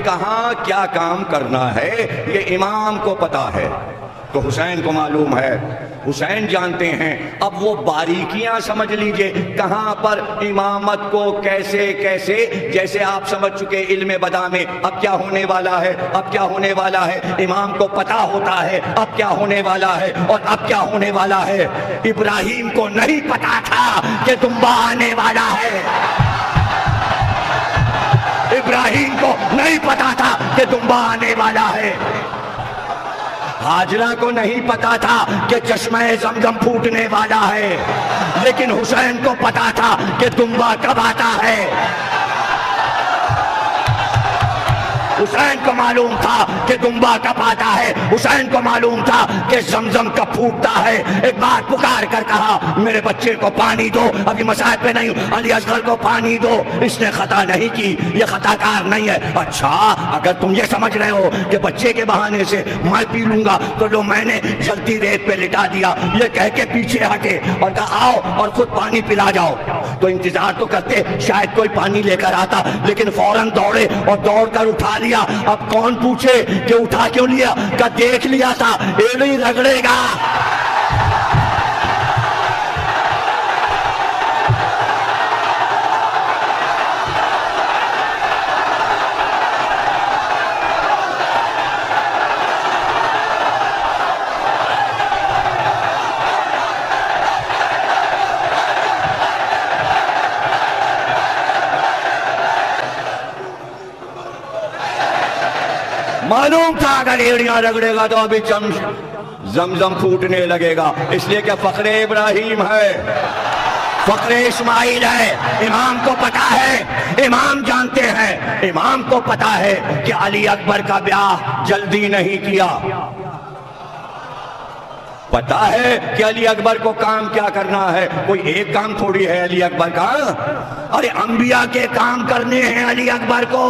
کہاں کیا کام کرنا ہے یہ امام کو پتا ہے، تو حسین کو معلوم ہے، حسین جانتے ہیں۔ اب وہ باریکیاں سمجھ لیجئے کہاں پر امامت کو کیسے کیسے، جیسے آپ سمجھ چکے علم بدا میں اب کیا ہونے والا ہے، اب کیا ہونے والا ہے، امام کو پتا ہوتا ہے اب کیا ہونے والا ہے اور اب کیا ہونے والا ہے۔ ابراہیم کو نہیں پتا تھا کہ دمبا آنے والا ہے، ابراہیم کو نہیں پتا تھا کہ دمبا آنے والا ہے، ہاجرہ کو نہیں پتا تھا کہ چشمہ زمزم پھوٹنے والا ہے، لیکن حسین کو پتا تھا کہ دمبا کب آتا ہے۔ حسین کو معلوم تھا کہ دمبا کب آتا ہے، حسین کو معلوم تھا کہ زمزم کب پھوٹتا ہے۔ ایک بار پکار کر کہا میرے بچے کو پانی دو، ابھی مسائل پہ نہیں ہوں، علی اصغر کو پانی دو، اس نے خطا نہیں کی، یہ خطا کار نہیں ہے۔ اچھا اگر تم یہ سمجھ رہے ہو کہ بچے کے بہانے سے میں پی لوں گا تو لو میں نے جلدی ریت پہ لٹا دیا، یہ کہہ کے پیچھے ہٹے اور کہا آؤ اور خود پانی پلا جاؤ۔ تو انتظار تو کرتے شاید کوئی پانی لے کر آتا، لیکن فوراً دوڑے اور دوڑ کر اٹھا لیا۔ اب کون پوچھے کہ اٹھا کیوں لیا، کہ دیکھ لیا تھا ایڑی رگڑے گا۔ معلوم تھا اگر ایڑیاں رگڑے گا تو ابھی زمزم پھوٹنے لگے گا، اس لیے کہ فخر ابراہیم ہے، فخر اسماعیل ہے۔ امام کو پتا ہے، امام جانتے ہیں، امام کو پتا ہے کہ علی اکبر کا بیاہ جلدی نہیں کیا، پتا ہے کہ علی اکبر کو کام کیا کرنا ہے، کوئی ایک کام تھوڑی ہے علی اکبر کا، ارے انبیاء کے کام کرنے ہیں علی اکبر کو۔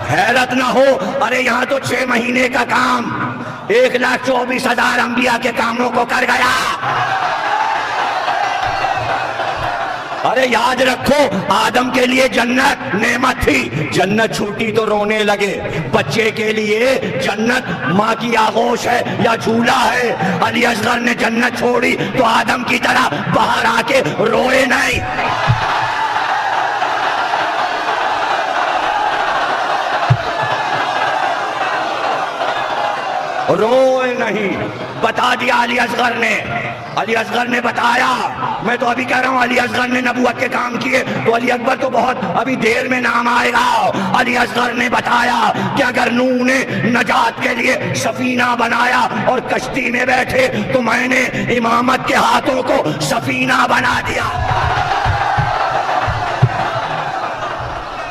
حیرت نہ ہو، ارے یہاں تو 6 مہینے کا کام 1,24,000 انبیاء کے کاموں کو کر گیا۔ ارے یاد رکھو آدم کے لیے جنت نعمت تھی، جنت چھوٹی تو رونے لگے، بچے کے لیے جنت ماں کی آغوش ہے یا جھولا ہے۔ علی اصغر نے جنت چھوڑی تو آدم کی طرح باہر آ کے روئے نہیں، روئے نہیں، بتا دیا علی اصغر نے، علی اصغر نے بتایا۔ میں تو ابھی کہہ رہا ہوں علی اصغر نے نبوت کے کام کیے تو علی اکبر تو بہت ابھی دیر میں نام آئے گا۔ علی اصغر نے بتایا کہ اگر نوح نے نجات کے لیے سفینہ بنایا اور کشتی میں بیٹھے تو میں نے امامت کے ہاتھوں کو سفینہ بنا دیا،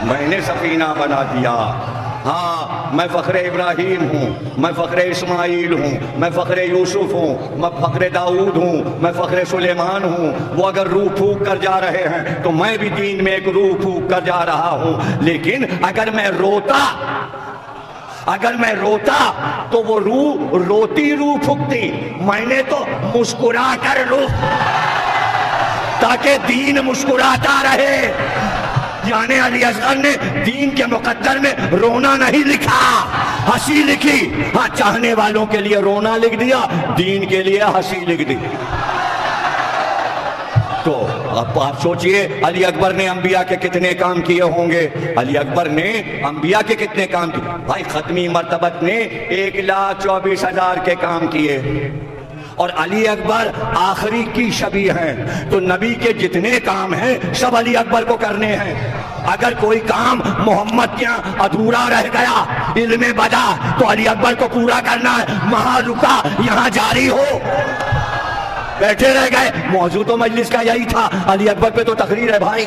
میں نے سفینہ بنا دیا۔ ہاں میں فخر ابراہیم ہوں، میں فخر اسماعیل ہوں، میں فخر یوسف ہوں، میں فخر داؤد ہوں، میں فخر سلیمان ہوں۔ وہ اگر روح پھونک کر جا رہے ہیں تو میں بھی دین میں ایک روح پھونک کر جا رہا ہوں، لیکن اگر میں روتا تو وہ روح روتی روح پھونکتی، میں نے تو مسکرا کر روح، تاکہ دین مسکراتا رہے۔ یعنی علی اصغر نے دین کے مقدر میں رونا نہیں لکھا، ہنسی لکھی۔ ہاں چاہنے والوں کے لیے رونا لکھ دیا، دین کے لیے ہنسی لکھ دی۔ تو اب آپ سوچئے علی اکبر نے انبیاء کے کتنے کام کیے ہوں گے، علی اکبر نے انبیاء کے کتنے کام کیے، بھائی ختمی مرتبت نے 1,24,000 کے کام کیے، اور علی اکبر آخری کی شبیہ ہیں، تو نبی کے جتنے کام ہیں سب علی اکبر کو کرنے ہیں۔ اگر کوئی کام محمد کیا ادھورا رہ گیا علم بدا تو علی اکبر کو پورا کرنا ہے، وہاں رکا یہاں جاری ہو، بیٹھے رہ گئے۔ موضوع تو مجلس کا یہی تھا، علی اکبر پہ تو تقریر ہے بھائی،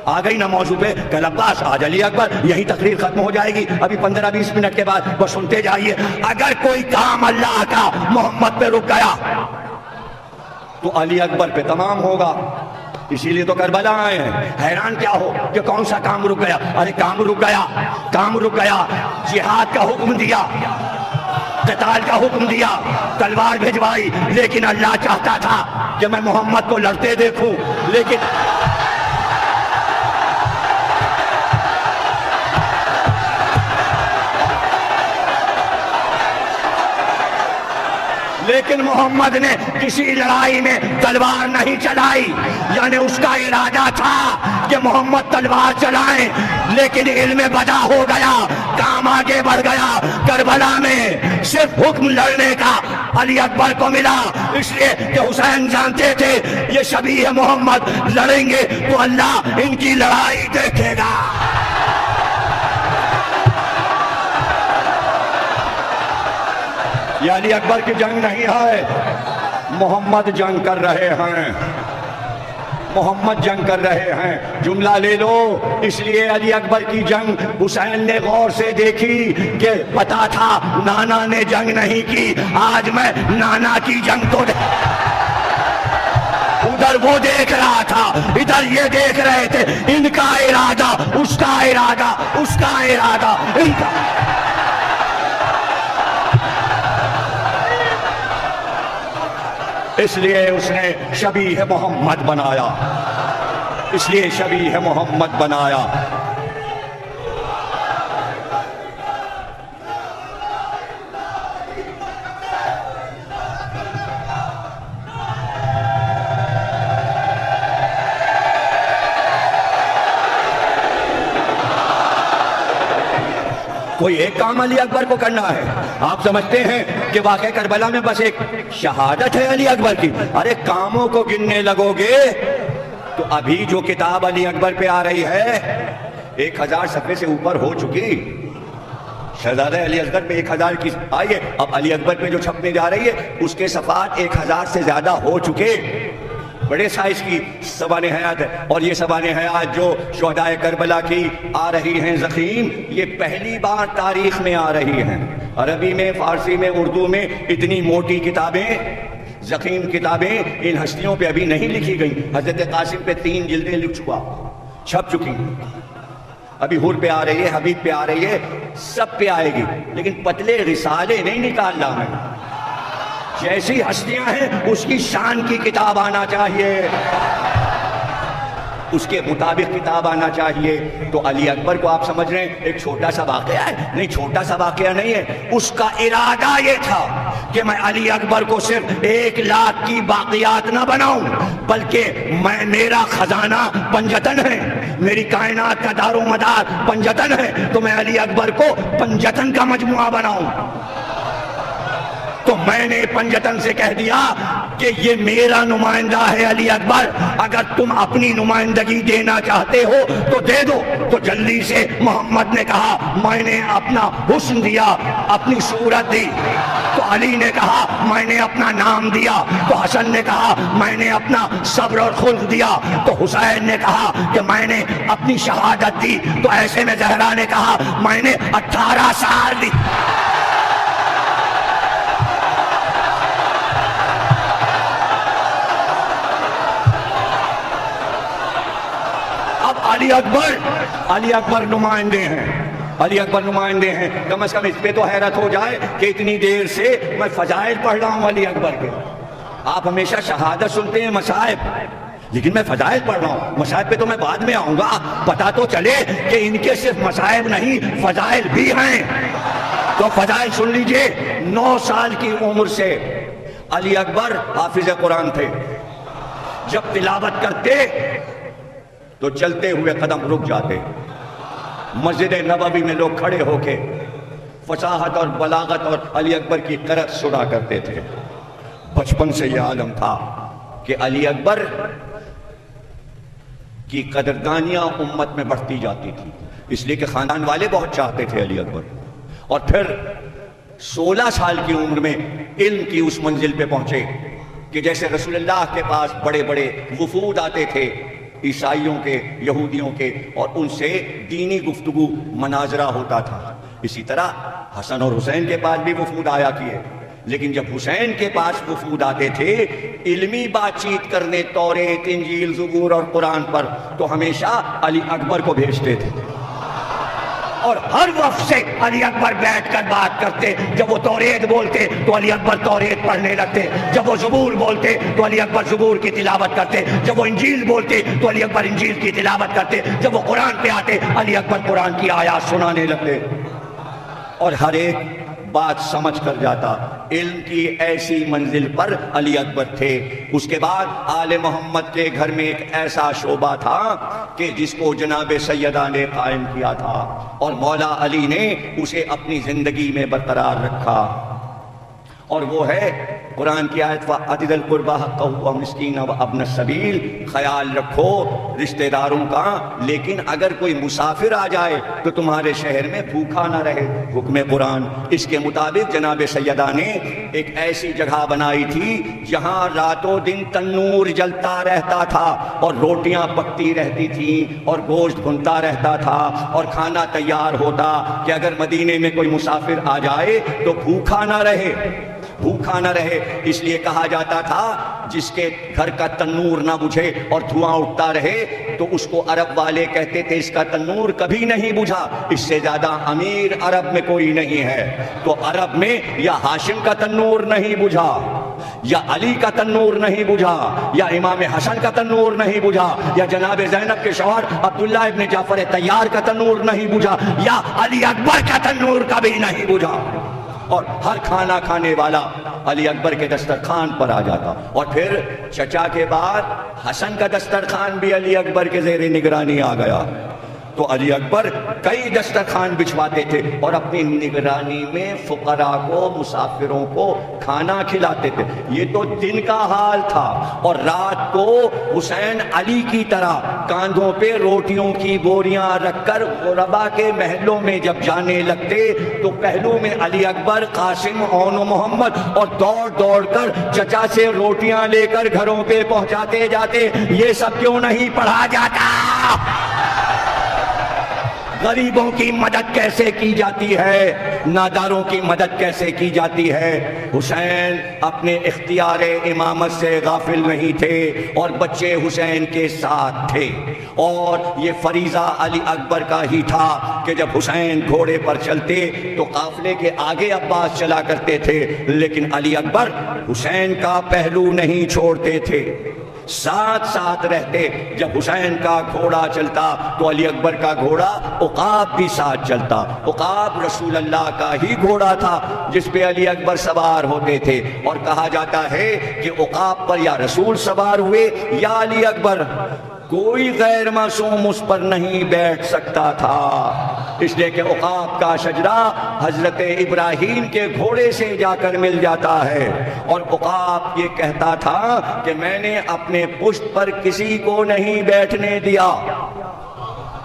آ گئی نا موضوع پہ، کہ عباس آج علی اکبر، یہی تقریر ختم ہو جائے گی، ابھی 15-20 منٹ کے بعد بس سنتے جائیے۔ اگر کوئی کام اللہ کا محمد پہ رک گیا تو علی اکبر پہ تمام ہوگا، اسی لیے تو کربلا آئے ہیں۔ حیران کیا ہو کہ کون سا کام رک گیا، ارے کام رک گیا، جہاد کا حکم دیا، قتال کا حکم دیا، تلوار بھجوائی، لیکن اللہ چاہتا تھا کہ میں محمد کو لڑتے دیکھوں، لیکن لیکن محمد نے کسی لڑائی میں تلوار نہیں چلائی، یعنی اس کا ارادہ تھا کہ محمد تلوار چلائیں، لیکن علم بدا ہو گیا، کام آگے بڑھ گیا۔ کربلا میں صرف حکم لڑنے کا علی اکبر کو ملا، اس لیے کہ حسین جانتے تھے یہ شبیہ محمد لڑیں گے تو اللہ ان کی لڑائی دیکھے گا۔ یہ علی اکبر کی جنگ نہیں ہے، محمد جنگ کر رہے ہیں، محمد جنگ کر رہے ہیں۔ جملہ لے لو، اس لیے علی اکبر کی جنگ حسین نے غور سے دیکھی کہ پتا تھا نانا نے جنگ نہیں کی، آج میں نانا کی جنگ تو ادھر وہ دیکھ رہا تھا، ادھر یہ دیکھ رہے تھے، ان کا ارادہ اس کا ارادہ اس کا ارادہ ان کا۔ اس لیے اس نے شبیہ محمد بنایا، اس لیے شبیہ محمد بنایا۔ کوئی ایک کام علی اکبر کو کرنا ہے۔ آپ سمجھتے ہیں کہ واقع کربلا میں بس ایک شہادت ہے علی اکبر کی؟ ارے کاموں کو گننے لگو گے تو ابھی جو کتاب علی اکبر پہ آ رہی ہے 1000 صفحے سے اوپر ہو چکی۔ شہزادہ علی اصغر پہ 1000 کی آئی ہے، اب علی اکبر پہ جو چھپنے جا رہی ہے اس کے صفحات 1000 سے زیادہ ہو چکے، بڑے سائز کی سوانح حیات ہے۔ اور یہ سوانح حیات جو شہدائے کربلا کی آ رہی ہیں زخیم، یہ پہلی بار تاریخ میں آ رہی ہیں۔ عربی میں، فارسی میں، اردو میں اتنی موٹی کتابیں، زخیم کتابیں ان ہستیوں پہ ابھی نہیں لکھی گئیں۔ حضرت قاسم پہ 3 جلدیں لکھ چکا، چھپ چکی، ابی حور پہ آ رہی ہے، حبیب پہ آ رہی ہے، سب پہ آئے گی، لیکن پتلے رسالے نہیں نکالنا ہے۔ جیسی ہستیاں ہیں اس کی شان کی کتاب آنا چاہیے، اس کے مطابق کتاب آنا چاہیے۔ تو علی اکبر کو آپ سمجھ رہے ہیں ایک چھوٹا سا واقعہ ہے؟ نہیں، چھوٹا سا واقعہ نہیں ہے، اس کا ارادہ یہ تھا کہ میں علی اکبر کو صرف 1 لاکھ کی باقیات نہ بناؤں، بلکہ میرا خزانہ پنجتن ہے، میری کائنات کا دار و مدار پنجتن ہے، تو میں علی اکبر کو پنجتن کا مجموعہ بناؤں۔ تو میں نے پنجتن سے کہہ دیا کہ یہ میرا نمائندہ ہے علی اکبر، اگر تم اپنی نمائندگی دینا چاہتے ہو تو دے دو۔ تو جلدی سے محمد نے کہا میں نے اپنا حسن دیا، اپنی صورت دی۔ تو علی نے کہا میں نے اپنا نام دیا۔ تو حسن نے کہا میں نے اپنا صبر اور خلق دیا۔ تو حسین نے کہا کہ میں نے اپنی شہادت دی۔ تو ایسے میں زہرا نے کہا میں نے 18 سال دی۔ علی اکبر نمائندے ہیں، علی اکبر نمائندے ہیں۔ کم از کم اس پہ تو حیرت ہو جائے کہ اتنی دیر سے میں فضائل پڑھ رہا ہوں علی اکبر کے۔ آپ ہمیشہ شہادت سنتے ہیں، مصائب، لیکن میں فضائل پڑھ رہا ہوں۔ مصائب پہ تو میں بعد میں آؤں گا، پتا تو چلے کہ ان کے صرف مصائب نہیں فضائل بھی ہیں۔ تو فضائل سن لیجئے۔ 9 سال کی عمر سے علی اکبر حافظ قرآن تھے۔ جب تلاوت کرتے تو چلتے ہوئے قدم رک جاتے۔ مسجد نبوی میں لوگ کھڑے ہو کے فصاحت اور بلاغت اور علی اکبر کی قرأت سنا کرتے تھے۔ بچپن سے یہ عالم تھا کہ علی اکبر کی قدردانیاں امت میں بڑھتی جاتی تھی، اس لیے کہ خاندان والے بہت چاہتے تھے علی اکبر۔ اور پھر 16 سال کی عمر میں علم کی اس منزل پہ پہنچے کہ جیسے رسول اللہ کے پاس بڑے بڑے وفود آتے تھے، عیسائیوں کے، یہودیوں کے، اور ان سے دینی گفتگو مناظرہ ہوتا تھا، اسی طرح حسن اور حسین کے پاس بھی وفود آیا کیے۔ لیکن جب حسین کے پاس وفود آتے تھے علمی بات چیت کرنے توریت، انجیل، زبور اور قرآن پر، تو ہمیشہ علی اکبر کو بھیجتے تھے، اور ہر وفد سے علی اکبر بیٹھ کر بات کرتے۔ جب وہ توریت بولتے تو علی اکبر توریت پڑھنے لگتے، جب وہ زبور بولتے تو علی اکبر زبور کی تلاوت کرتے، جب وہ انجیل بولتے تو علی اکبر انجیل کی تلاوت کرتے، جب وہ قرآن پہ آتے علی اکبر قرآن کی آیات سنانے لگتے۔ اور ہر ایک بات سمجھ کر جاتا۔ علم کی ایسی منزل پر علی اکبر تھے۔ اس کے بعد آل محمد کے گھر میں ایک ایسا شعبہ تھا کہ جس کو جناب سیدہ نے قائم کیا تھا اور مولا علی نے اسے اپنی زندگی میں برقرار رکھا، اور وہ ہے قرآن کی آیت وَآتِ ذِی الْقُرْبَىٰ حَقَّهُ وَالْمِسْکِینَ وَابْنَ السَّبِیلِ۔ خیال رکھو رشتہ داروں کا، لیکن اگر کوئی مسافر آ جائے تو تمہارے شہر میں بھوکا نہ رہے، حکم قرآن۔ اس کے مطابق جناب سیدہ نے ایک ایسی جگہ بنائی تھی جہاں راتوں دن تنور جلتا رہتا تھا اور روٹیاں پکتی رہتی تھیں اور گوشت بھنتا رہتا تھا اور کھانا تیار ہوتا کہ اگر مدینے میں کوئی مسافر آ جائے تو بھوکا نہ رہے، بھوکا نہ رہے۔ اس لیے کہا جاتا تھا جس کے گھر کا تنور نہ بجھے اور دھواں اٹھتا رہے تو اس کو عرب والے کہتے تھے اس کا تنور کبھی نہیں بجھا، اس سے زیادہ امیر عرب میں کوئی نہیں ہے۔ تو عرب میں یا ہاشم کا تنور نہیں بجھا، یا علی کا تنور نہیں بجھا، یا امام حسن کا تنور نہیں بجھا، یا جناب زینب کے شوہر عبداللہ ابن جعفر طیار کا تنور نہیں بجھا، یا علی اکبر کا تنور کبھی نہیں بجھا۔ اور ہر کھانا کھانے والا علی اکبر کے دسترخوان پر آ جاتا، اور پھر چچا کے بعد حسن کا دسترخوان بھی علی اکبر کے زیر نگرانی آ گیا۔ تو علی اکبر کئی دسترخوان بچھواتے تھے اور اپنی نگرانی میں فقراء کو، مسافروں کو کھانا کھلاتے تھے۔ یہ تو دن کا حال تھا، اور رات کو حسین علی کی طرح کاندھوں پہ روٹیوں کی بوریاں رکھ کر غربا کے محلوں میں جب جانے لگتے تو پہلو میں علی اکبر، قاسم، اون و محمد، اور دوڑ دوڑ کر چچا سے روٹیاں لے کر گھروں پہ پہنچاتے جاتے۔ یہ سب کیوں نہیں پڑھا جاتا؟ غریبوں کی مدد کیسے کی جاتی ہے، ناداروں کی مدد کیسے کی جاتی ہے۔ حسین اپنے اختیار امامت سے غافل نہیں تھے اور بچے حسین کے ساتھ تھے، اور یہ فریضہ علی اکبر کا ہی تھا کہ جب حسین گھوڑے پر چلتے تو قافلے کے آگے عباس چلا کرتے تھے، لیکن علی اکبر حسین کا پہلو نہیں چھوڑتے تھے، ساتھ ساتھ رہتے۔ جب حسین کا گھوڑا چلتا تو علی اکبر کا گھوڑا عقاب بھی ساتھ چلتا۔ عقاب رسول اللہ کا ہی گھوڑا تھا جس پہ علی اکبر سوار ہوتے تھے، اور کہا جاتا ہے کہ عقاب پر یا رسول سوار ہوئے یا علی اکبر، کوئی غیر معصوم اس پر نہیں بیٹھ سکتا تھا، اس لیے کہ عقاب کا شجرہ حضرت ابراہیم کے گھوڑے سے جا کر مل جاتا ہے۔ اور عقاب یہ کہتا تھا کہ میں نے اپنے پشت پر کسی کو نہیں بیٹھنے دیا۔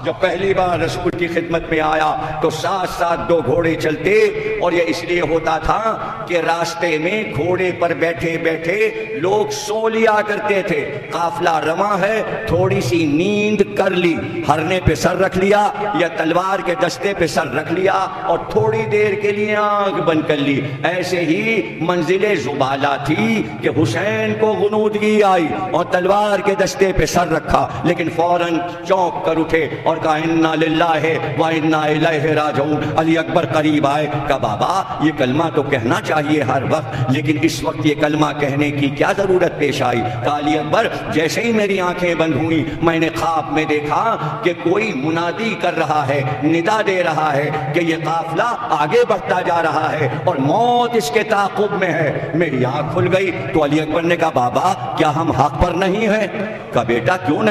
جب پہلی بار رسول کی خدمت میں آیا تو ساتھ ساتھ دو گھوڑے چلتے، اور یہ اس لیے ہوتا تھا کہ راستے میں گھوڑے پر بیٹھے بیٹھے لوگ سو لیا کرتے تھے۔ قافلہ رواں ہے، تھوڑی سی نیند کر لی، ہرنے پہ سر رکھ لیا یا تلوار کے دستے پہ سر رکھ لیا اور تھوڑی دیر کے لیے آنکھ بند کر لی۔ ایسے ہی منزل زبالہ تھی کہ حسین کو غنودگی آئی اور تلوار کے دستے پہ سر رکھا، لیکن فوراً چونک کر اٹھے اور کہا انا للہ و انا الیہ راجعون۔ علی اکبر قریب آئے، کہا بابا یہ کلمہ تو کہنا چاہیے ہر وقت، لیکن اس وقت یہ کلمہ کہنے کی کیا ضرورت پیش آئی؟ کہا علی اکبر جیسے ہی میری آنکھیں بند ہوئیں میں نے خواب میں دیکھا کہ کوئی منادی کر رہا ہے، ندا دے رہا ہے کہ یہ قافلہ آگے بڑھتا جا رہا ہے اور موت اس کے تعاقب میں ہے۔ میری آنکھ کھل گئی تو علی اکبر نے کہا بابا کیا ہم حق پر نہیں ہیں؟ کہا بیٹا کیوں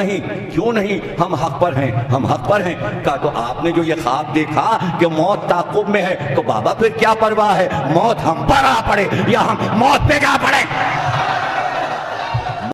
نہیں، ہم حق پر ہیں، ہم حق پر ہیں۔ کہا تو آپ نے جو یہ خواب دیکھا کہ موت تعاقب میں ہے، تو بابا پھر کیا پرواہ ہے، موت ہم پر آ پڑے یا ہم موت پہ جا پڑے۔